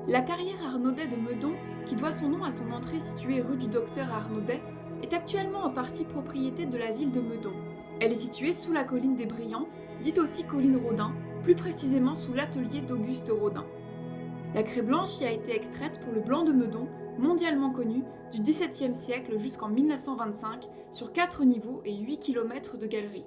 La carrière Arnaudet de Meudon, qui doit son nom à son entrée située rue du Docteur Arnaudet, est actuellement en partie propriété de la ville de Meudon. Elle est située sous la colline des Brians, dite aussi colline Rodin, plus précisément sous l'atelier d'Auguste Rodin. La craie blanche y a été extraite pour le blanc de Meudon, mondialement connu, du XVIIe siècle jusqu'en 1925, sur 4 niveaux et 8 km de galeries.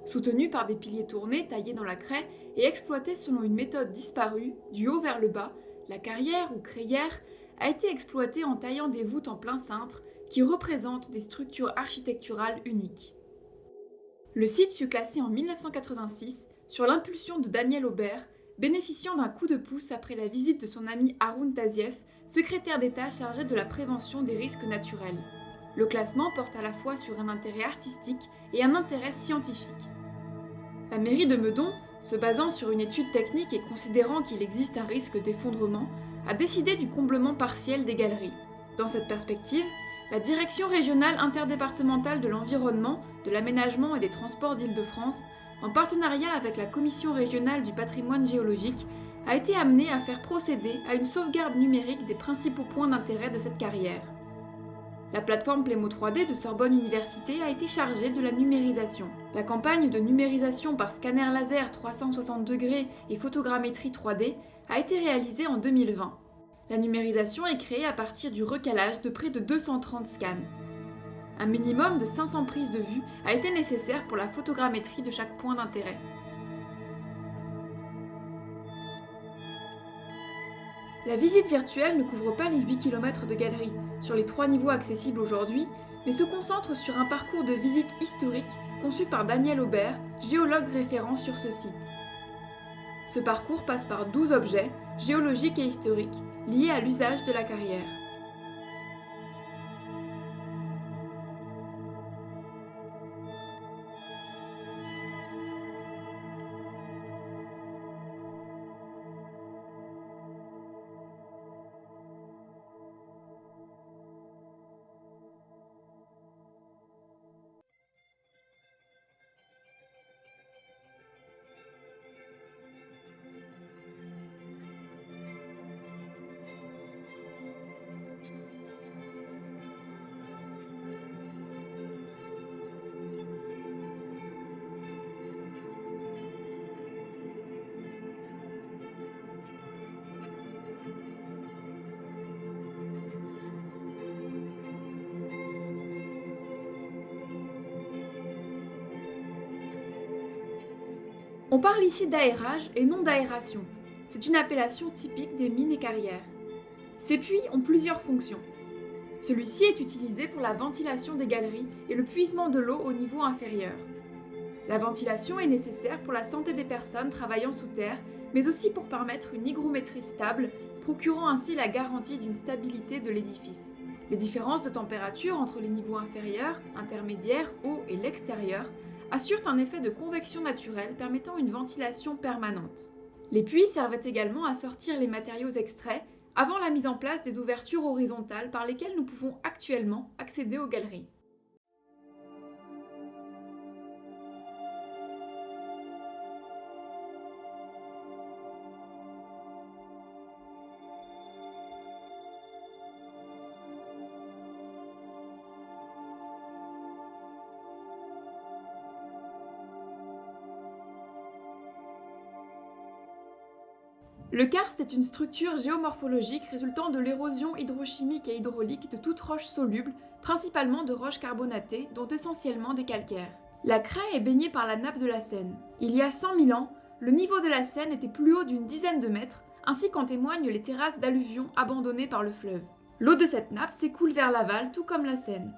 Soutenue par des piliers tournés taillés dans la craie et exploitée selon une méthode disparue, du haut vers le bas, la carrière ou crayère a été exploitée en taillant des voûtes en plein cintre qui représentent des structures architecturales uniques. Le site fut classé en 1986 sur l'impulsion de Daniel Aubert, bénéficiant d'un coup de pouce après la visite de son ami Haroun Tazieff, secrétaire d'État chargé de la prévention des risques naturels. Le classement porte à la fois sur un intérêt artistique et un intérêt scientifique. La mairie de Meudon, se basant sur une étude technique et considérant qu'il existe un risque d'effondrement, a décidé du comblement partiel des galeries. Dans cette perspective, la Direction régionale interdépartementale de l'environnement, de l'aménagement et des transports d'Île-de-France, en partenariat avec la Commission régionale du patrimoine géologique, a été amenée à faire procéder à une sauvegarde numérique des principaux points d'intérêt de cette carrière. La plateforme Plémo 3D de Sorbonne Université a été chargée de la numérisation. La campagne de numérisation par scanner laser 360 degrés et photogrammétrie 3D a été réalisée en 2020. La numérisation est créée à partir du recalage de près de 230 scans. Un minimum de 500 prises de vue a été nécessaire pour la photogrammétrie de chaque point d'intérêt. La visite virtuelle ne couvre pas les 8 km de galerie, sur les 3 niveaux accessibles aujourd'hui, mais se concentre sur un parcours de visite historique conçu par Daniel Aubert, géologue référent sur ce site. Ce parcours passe par 12 objets, géologiques et historiques, liés à l'usage de la carrière. On parle ici d'aérage et non d'aération. C'est une appellation typique des mines et carrières. Ces puits ont plusieurs fonctions. Celui-ci est utilisé pour la ventilation des galeries et le puisement de l'eau au niveau inférieur. La ventilation est nécessaire pour la santé des personnes travaillant sous terre, mais aussi pour permettre une hygrométrie stable, procurant ainsi la garantie d'une stabilité de l'édifice. Les différences de température entre les niveaux inférieurs, intermédiaires, haut et l'extérieur assurent un effet de convection naturelle permettant une ventilation permanente. Les puits servent également à sortir les matériaux extraits avant la mise en place des ouvertures horizontales par lesquelles nous pouvons actuellement accéder aux galeries. Le karst est une structure géomorphologique résultant de l'érosion hydrochimique et hydraulique de toute roche soluble, principalement de roches carbonatées, dont essentiellement des calcaires. La craie est baignée par la nappe de la Seine. Il y a 100 000 ans, le niveau de la Seine était plus haut d'une dizaine de mètres, ainsi qu'en témoignent les terrasses d'alluvions abandonnées par le fleuve. L'eau de cette nappe s'écoule vers l'aval, tout comme la Seine.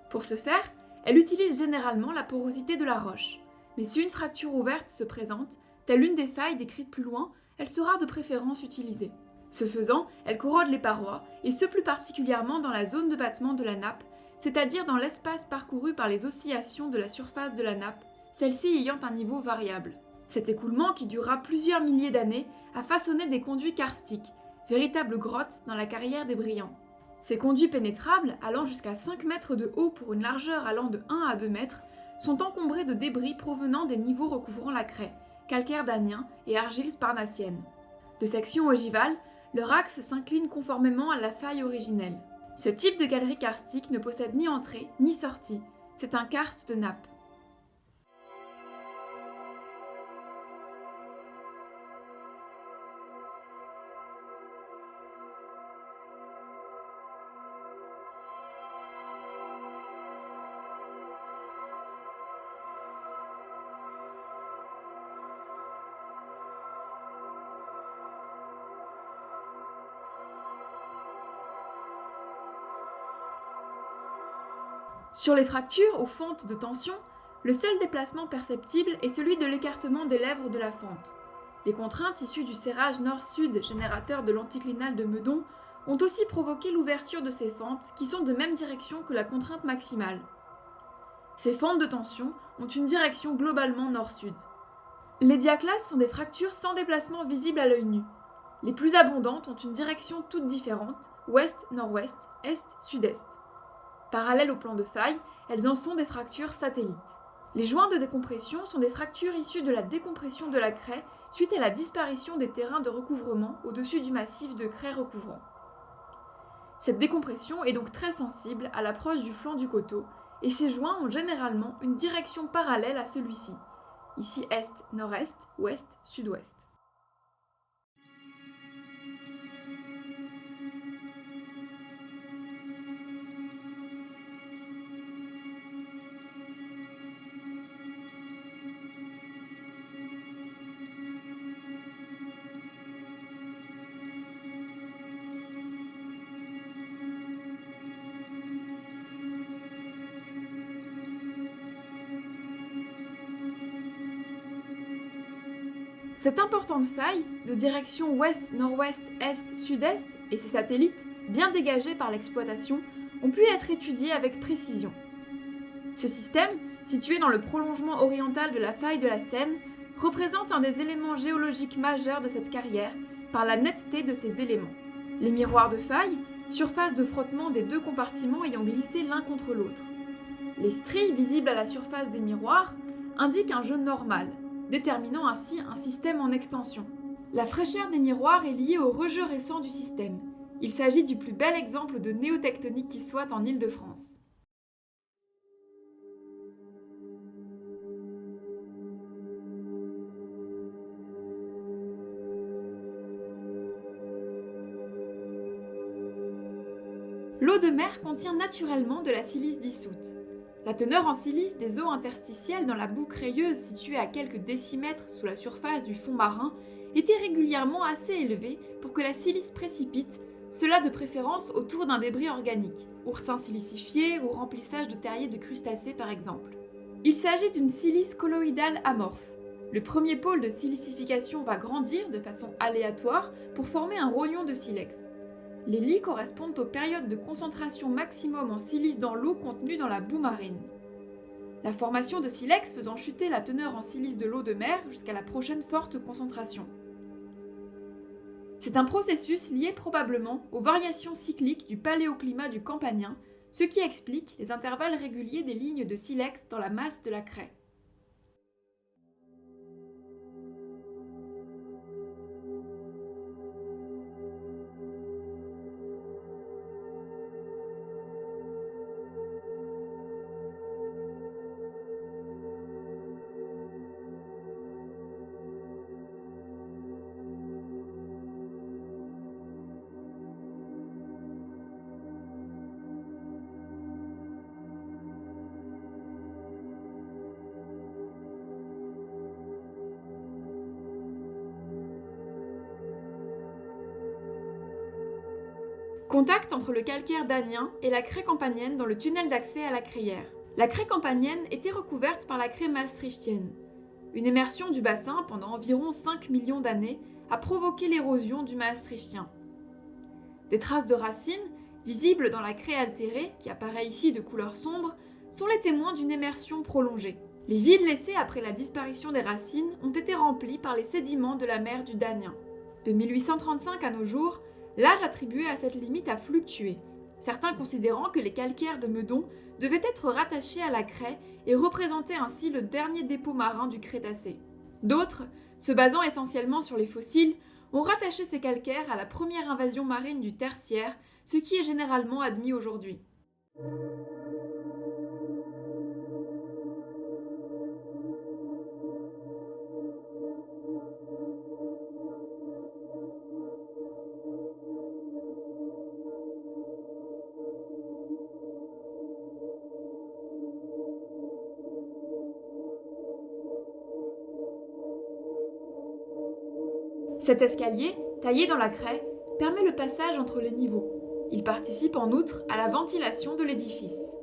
Pour ce faire, elle utilise généralement la porosité de la roche. Mais si une fracture ouverte se présente, telle une des failles décrites plus loin, elle sera de préférence utilisée. Ce faisant, elle corrode les parois, et ce plus particulièrement dans la zone de battement de la nappe, c'est-à-dire dans l'espace parcouru par les oscillations de la surface de la nappe, celle-ci ayant un niveau variable. Cet écoulement, qui durera plusieurs milliers d'années, a façonné des conduits karstiques, véritables grottes dans la carrière des Brians. Ces conduits pénétrables, allant jusqu'à 5 mètres de haut pour une largeur allant de 1 à 2 mètres, sont encombrés de débris provenant des niveaux recouvrant la craie, calcaire d'Aniens et argile sparnassienne. De section ogivale, Leur axe s'incline conformément à la faille originelle. Ce type de galerie karstique ne possède ni entrée ni sortie, c'est un karst de nappe. Sur les fractures ou fentes de tension, le seul déplacement perceptible est celui de l'écartement des lèvres de la fente. Les contraintes issues du serrage nord-sud générateur de l'anticlinal de Meudon ont aussi provoqué l'ouverture de ces fentes qui sont de même direction que la contrainte maximale. Ces fentes de tension ont une direction globalement nord-sud. Les diaclases sont des fractures sans déplacement visible à l'œil nu. Les plus abondantes ont une direction toute différente, ouest-nord-ouest, est-sud-est. Parallèles au plan de faille, elles en sont des fractures satellites. Les joints de décompression sont des fractures issues de la décompression de la craie suite à la disparition des terrains de recouvrement au-dessus du massif de craie recouvrant. Cette décompression est donc très sensible à l'approche du flanc du coteau, et ces joints ont généralement une direction parallèle à celui-ci, ici est-nord-est, ouest-sud-ouest. Cette importante faille, de direction ouest, nord-ouest, est, sud-est, et ses satellites, bien dégagés par l'exploitation, ont pu être étudiés avec précision. Ce système, situé dans le prolongement oriental de la faille de la Seine, représente un des éléments géologiques majeurs de cette carrière par la netteté de ses éléments. Les miroirs de faille, surface de frottement des deux compartiments ayant glissé l'un contre l'autre. Les stries visibles à la surface des miroirs indiquent un jeu normal, déterminant ainsi un système en extension. La fraîcheur des miroirs est liée au rejeu récent du système. Il s'agit du plus bel exemple de néotectonique qui soit en Île-de-France. L'eau de mer contient naturellement de la silice dissoute. La teneur en silice des eaux interstitielles dans la boue crayeuse située à quelques décimètres sous la surface du fond marin était régulièrement assez élevée pour que la silice précipite, cela de préférence autour d'un débris organique, oursins silicifiés ou remplissage de terriers de crustacés par exemple. Il s'agit d'une silice colloïdale amorphe. Le premier pôle de silicification va grandir de façon aléatoire pour former un rognon de silex. Les lits correspondent aux périodes de concentration maximum en silice dans l'eau contenue dans la boue marine. La formation de silex faisant chuter la teneur en silice de l'eau de mer jusqu'à la prochaine forte concentration. C'est un processus lié probablement aux variations cycliques du paléoclimat du Campanien, ce qui explique les intervalles réguliers des lignes de silex dans la masse de la craie. Contact entre le calcaire danien et la craie campanienne dans le tunnel d'accès à la crayère. La craie campanienne était recouverte par la craie maastrichtienne. Une immersion du bassin pendant environ 5 millions d'années a provoqué l'érosion du maastrichtien. Des traces de racines, visibles dans la craie altérée, qui apparaît ici de couleur sombre, sont les témoins d'une immersion prolongée. Les vides laissés après la disparition des racines ont été remplis par les sédiments de la mer du Danien. De 1835 à nos jours, l'âge attribué à cette limite a fluctué, certains considérant que les calcaires de Meudon devaient être rattachés à la craie et représentaient ainsi le dernier dépôt marin du Crétacé. D'autres, se basant essentiellement sur les fossiles, on rattachait ces calcaires à la première invasion marine du Tertiaire, ce qui est généralement admis aujourd'hui. Cet escalier, taillé dans la craie, permet le passage entre les niveaux. Il participe en outre à la ventilation de l'édifice.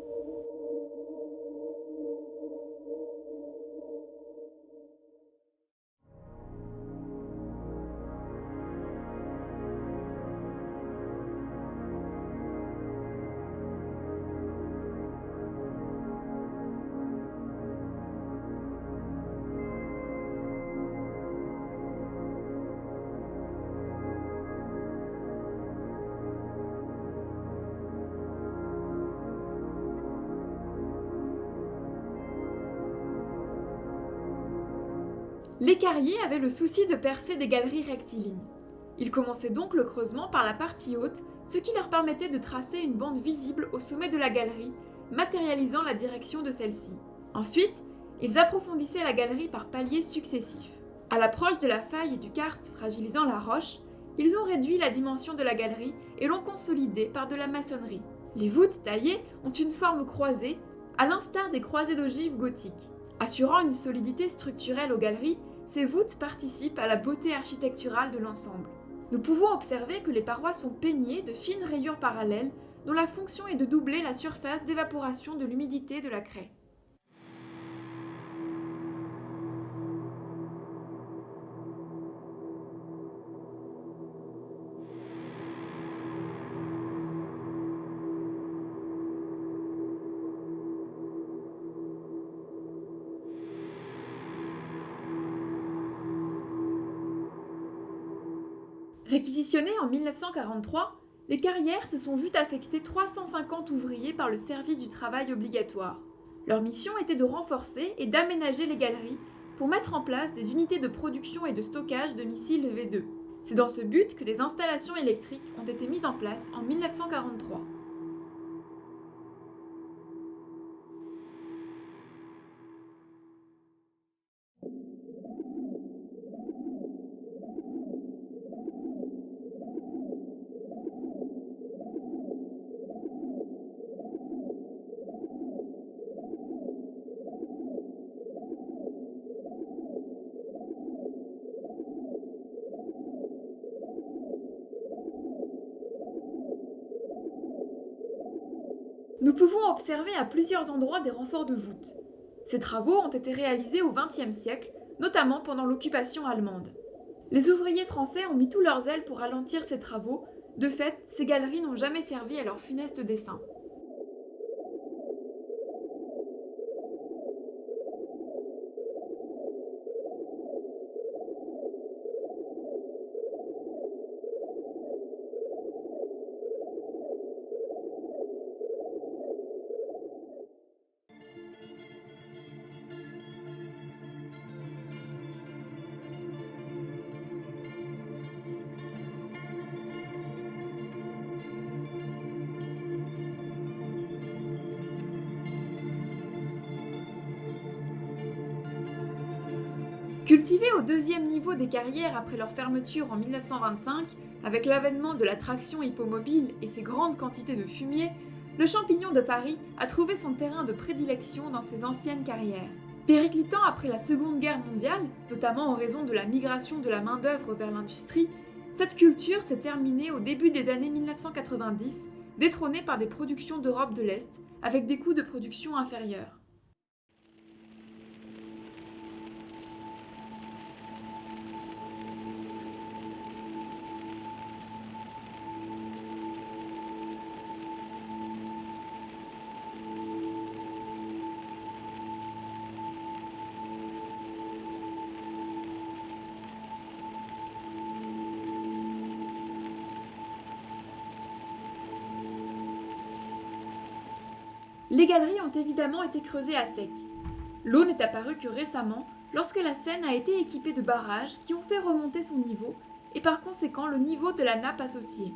Les carriers avaient le souci de percer des galeries rectilignes. Ils commençaient donc le creusement par la partie haute, ce qui leur permettait de tracer une bande visible au sommet de la galerie, matérialisant la direction de celle-ci. Ensuite, ils approfondissaient la galerie par paliers successifs. À l'approche de la faille et du karst fragilisant la roche, ils ont réduit la dimension de la galerie et l'ont consolidée par de la maçonnerie. Les voûtes taillées ont une forme croisée, à l'instar des croisées d'ogives gothiques. Assurant une solidité structurelle aux galeries, ces voûtes participent à la beauté architecturale de l'ensemble. Nous pouvons observer que les parois sont peignées de fines rayures parallèles dont la fonction est de doubler la surface d'évaporation de l'humidité de la craie. Réquisitionnées en 1943, les carrières se sont vues affecter 350 ouvriers par le service du travail obligatoire. Leur mission était de renforcer et d'aménager les galeries pour mettre en place des unités de production et de stockage de missiles V2. C'est dans ce but que des installations électriques ont été mises en place en 1943. Nous pouvons observer à plusieurs endroits des renforts de voûtes. Ces travaux ont été réalisés au XXe siècle, notamment pendant l'occupation allemande. Les ouvriers français ont mis tout leur zèle pour ralentir ces travaux. De fait, ces galeries n'ont jamais servi à leur funeste dessein. Cultivés au deuxième niveau des carrières après leur fermeture en 1925, avec l'avènement de la traction hippomobile et ses grandes quantités de fumier, le champignon de Paris a trouvé son terrain de prédilection dans ces anciennes carrières. Périclitant après la Seconde Guerre mondiale, notamment en raison de la migration de la main-d'œuvre vers l'industrie, cette culture s'est terminée au début des années 1990, détrônée par des productions d'Europe de l'Est, avec des coûts de production inférieurs. Les galeries ont évidemment été creusées à sec. L'eau n'est apparue que récemment, lorsque la Seine a été équipée de barrages qui ont fait remonter son niveau, et par conséquent le niveau de la nappe associée.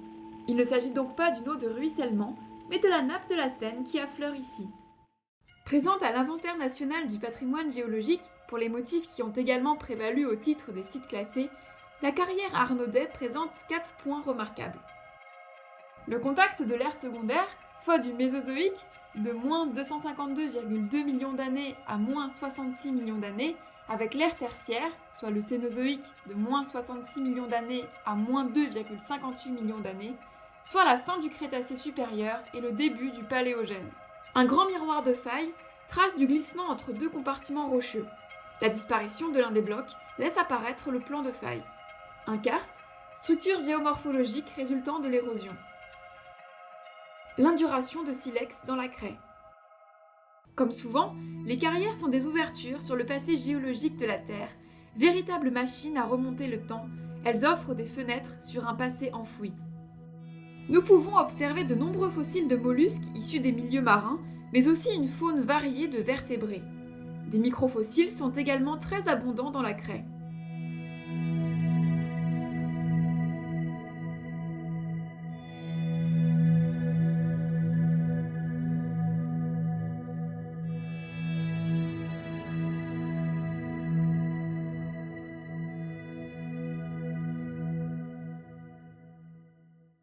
Il ne s'agit donc pas d'une eau de ruissellement, mais de la nappe de la Seine qui affleure ici. Présente à l'Inventaire national du patrimoine géologique, pour les motifs qui ont également prévalu au titre des sites classés, la carrière Arnaudet présente 4 points remarquables. Le contact de l'ère secondaire, soit du Mésozoïque, de moins 252,2 millions d'années à moins 66 millions d'années, avec l'ère tertiaire, soit le Cénozoïque, de moins 66 millions d'années à moins 2,58 millions d'années, soit la fin du Crétacé supérieur et le début du Paléogène. Un grand miroir de faille trace du glissement entre deux compartiments rocheux. La disparition de l'un des blocs laisse apparaître le plan de faille. Un karst, structure géomorphologique résultant de l'érosion. L'induration de silex dans la craie. Comme souvent, les carrières sont des ouvertures sur le passé géologique de la Terre, véritables machines à remonter le temps, elles offrent des fenêtres sur un passé enfoui. Nous pouvons observer de nombreux fossiles de mollusques issus des milieux marins, mais aussi une faune variée de vertébrés. Des microfossiles sont également très abondants dans la craie.